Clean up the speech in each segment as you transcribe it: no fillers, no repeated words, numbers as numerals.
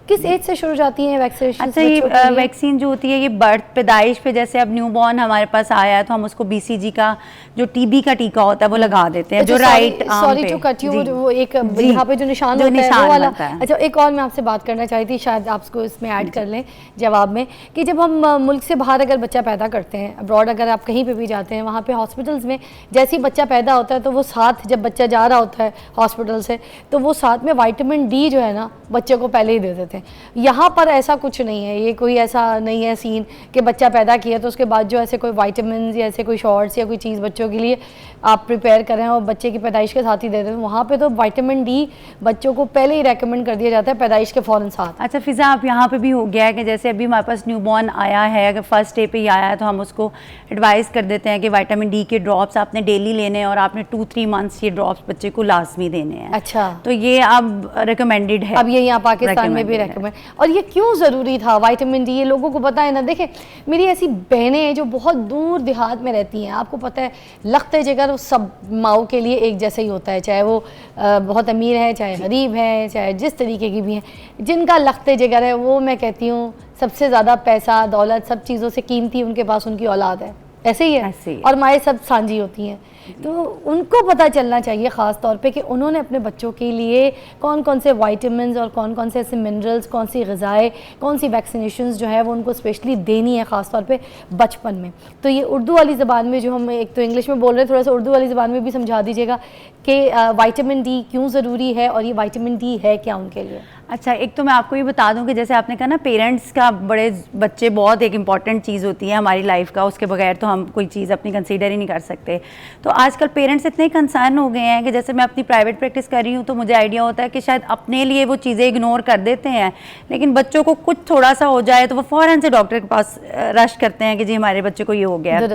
किस एज से शुरू जाती है वैक्सीनेशन? अच्छा, ये वैक्सीन जो होती है ये बर्थ पैदाइश पे, जैसे अब न्यूबॉर्न हमारे पास आया है तो हम उसको BCG का जो TB का टीका होता है वो लगा देते हैं, जो राइट आर्म पे। सॉरी टू कट यू, वो एक यहाँ पे जो निशान होता है वो वाला। अच्छा, एक और मैं आपसे बात करना चाहती थी, शायद आपको इसमें ऐड कर लें जवाब में, कि जब हम मुल्क से बाहर अगर बच्चा पैदा करते हैं, अब्रॉड अगर आप कहीं पे भी जाते हैं, वहाँ पे हॉस्पिटल्स में जैसे ही बच्चा पैदा होता है तो वो साथ, जब बच्चा जा रहा होता है हॉस्पिटल से, तो वो साथ में विटामिन D जो है ना बच्चे को पहले ही दे देते हैं। यहाँ पर ऐसा कुछ नहीं है, ये कोई ऐसा नहीं है सीन कि बच्चा पैदा किया तो उसके बाद जो ऐसे कोई विटामिन या ऐसे कोई शॉर्ट्स या कोई चीज़ बच्चों के लिए आप प्रिपेयर करें और बच्चे की पैदाइश के साथ ही दे दें। वहाँ पे तो विटामिन D बच्चों को पहले ही रेकमेंड कर दिया जाता है पैदाइश के फ़ौरन साथ। अच्छा फिज़ा, आप यहाँ पे भी हो गया है कि जैसे अभी हमारे पास न्यूबॉर्न आया है, अगर फर्स्ट डे पे ही आया है तो हम उसको एडवाइस कर देते हैं कि विटामिन D के ड्रॉप्स आपने डेली लेने हैं और आपने 2-3 मंथ्स ये ड्रॉप्स बच्चे को लाजमी देने हैं। अच्छा, तो ये अब रिकमेंडेड है, अब ये यहाँ पाकिस्तान में भी रेकमेंड। और ये क्यों ज़रूरी था विटामिन D, ये लोगों को पता है ना? देखें, मेरी ऐसी बहनें हैं जो बहुत दूर देहात में रहती हैं, आपको पता है लख्ते जिगर सब माओ के लिए एक जैसा ही होता है, चाहे वो बहुत अमीर है, चाहे गरीब है, चाहे जिस तरीके की भी हैं। जिनका लख्ते जिगर है वो, मैं कहती हूँ सबसे ज़्यादा पैसा दौलत सब चीज़ों से कीमती उनके पास उनकी औलाद है। ऐसे ही है, ऐसे ही। और माएँ सब सांझी होती हैं, तो उनको पता चलना चाहिए ख़ास तौर पे कि उन्होंने अपने बच्चों के लिए कौन कौन से विटामिन्स और कौन कौन से ऐसे मिनरल्स, कौन सी ग़िज़ाएँ, कौन सी वैक्सीनेशंस जो है वो उनको स्पेशली देनी है ख़ास तौर पे बचपन में। तो ये उर्दू वाली ज़बान में जो हम एक तो इंग्लिश में बोल रहे हैं, थोड़ा सा उर्दू वाली ज़बान में भी समझा दीजिएगा कि विटामिन D क्यों ज़रूरी है और ये विटामिन D है क्या उनके लिए? अच्छा, एक तो मैं आपको ये बता दूं कि जैसे आपने कहा ना पेरेंट्स का, बड़े बच्चे बहुत एक इम्पॉर्टेंट चीज़ होती है हमारी लाइफ का, उसके बगैर तो हम कोई चीज़ अपनी कंसीडर ही नहीं कर सकते। तो आजकल पेरेंट्स इतने कंसर्न हो गए हैं कि जैसे मैं अपनी प्राइवेट प्रैक्टिस कर रही हूँ तो मुझे आइडिया होता है कि शायद अपने लिए वो चीज़ें इग्नोर कर देते हैं, लेकिन बच्चों को कुछ थोड़ा सा हो जाए तो वो फ़ौरन से डॉक्टर के पास रश करते हैं कि जी हमारे बच्चे को ये हो गया।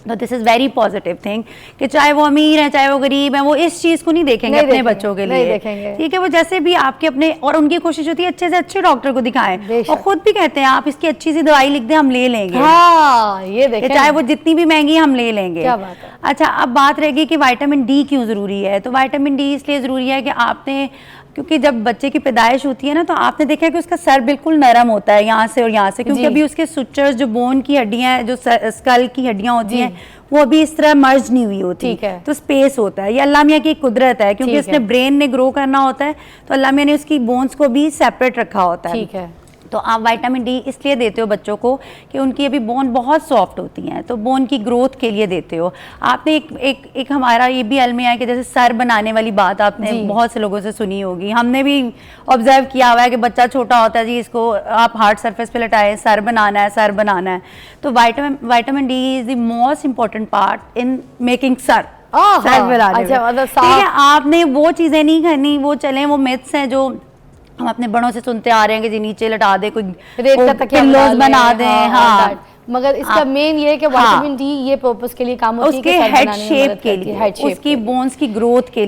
तो this is very positive thing कि चाहे वो अमीर हैं चाहे वो गरीब हैं, वो इस चीज़ को नहीं देखेंगे अपने बच्चों के लिए, ठीक है? वो जैसे भी आपके अपने, और उनकी कोशिश होती है अच्छे से अच्छे डॉक्टर को दिखाएं, और खुद भी कहते हैं आप इसकी अच्छी सी दवाई लिख दें हम ले लेंगे। हाँ, ये देखें, चाहे वो जितनी भी महंगी हम ले लेंगे। क्या बात है। अच्छा, अब बात रहेगी कि विटामिन D क्यों ज़रूरी है। तो विटामिन D इसलिए ज़रूरी है कि आपने, क्योंकि जब बच्चे की पैदाइश होती है ना तो आपने देखा है कि उसका सर बिल्कुल नरम होता है यहाँ से और यहाँ से, क्योंकि अभी उसके सुचर्स, जो बोन की हड्डियाँ, जो स्कल की हड्डियाँ होती हैं, वो अभी इस तरह मर्ज नहीं हुई होती, तो स्पेस होता है। ये अल्लाह मियाँ की कुदरत है, क्योंकि उसने ब्रेन ने ग्रो करना होता है तो अल्लाह मियाँ ने उसकी बोन्स को भी सेपरेट रखा होता है। ठीक है। तो आप विटामिन D इसलिए देते हो बच्चों को कि उनकी अभी बोन बहुत सॉफ्ट होती हैं, तो बोन की ग्रोथ के लिए देते हो। आपने एक हमारा ये भी अलमिया है कि जैसे सर बनाने वाली बात आपने बहुत से लोगों से सुनी होगी, हमने भी ऑब्जर्व किया हुआ है कि बच्चा छोटा होता है जी, इसको आप हार्ड सरफेस पे लटाए, सर बनाना है, सर बनाना है। तो vitamin D is the most important part in making sir बनाने। ठीक है, आपने वो चीज़ें नहीं करनी, वो चलें, वो मिथ्स हैं जो हम अपने बड़ों से सुनते आ रहे हैं कि जी नीचे लटा दे, कोई रेत का पिल्लोज बना दें। हाँ, मगर इसका मेन ये है कि विटामिन D ये पर्पस के लिए काम होती है, उसके हेड शेप के लिए, उसकी बोन्स की ग्रोथ के लिए।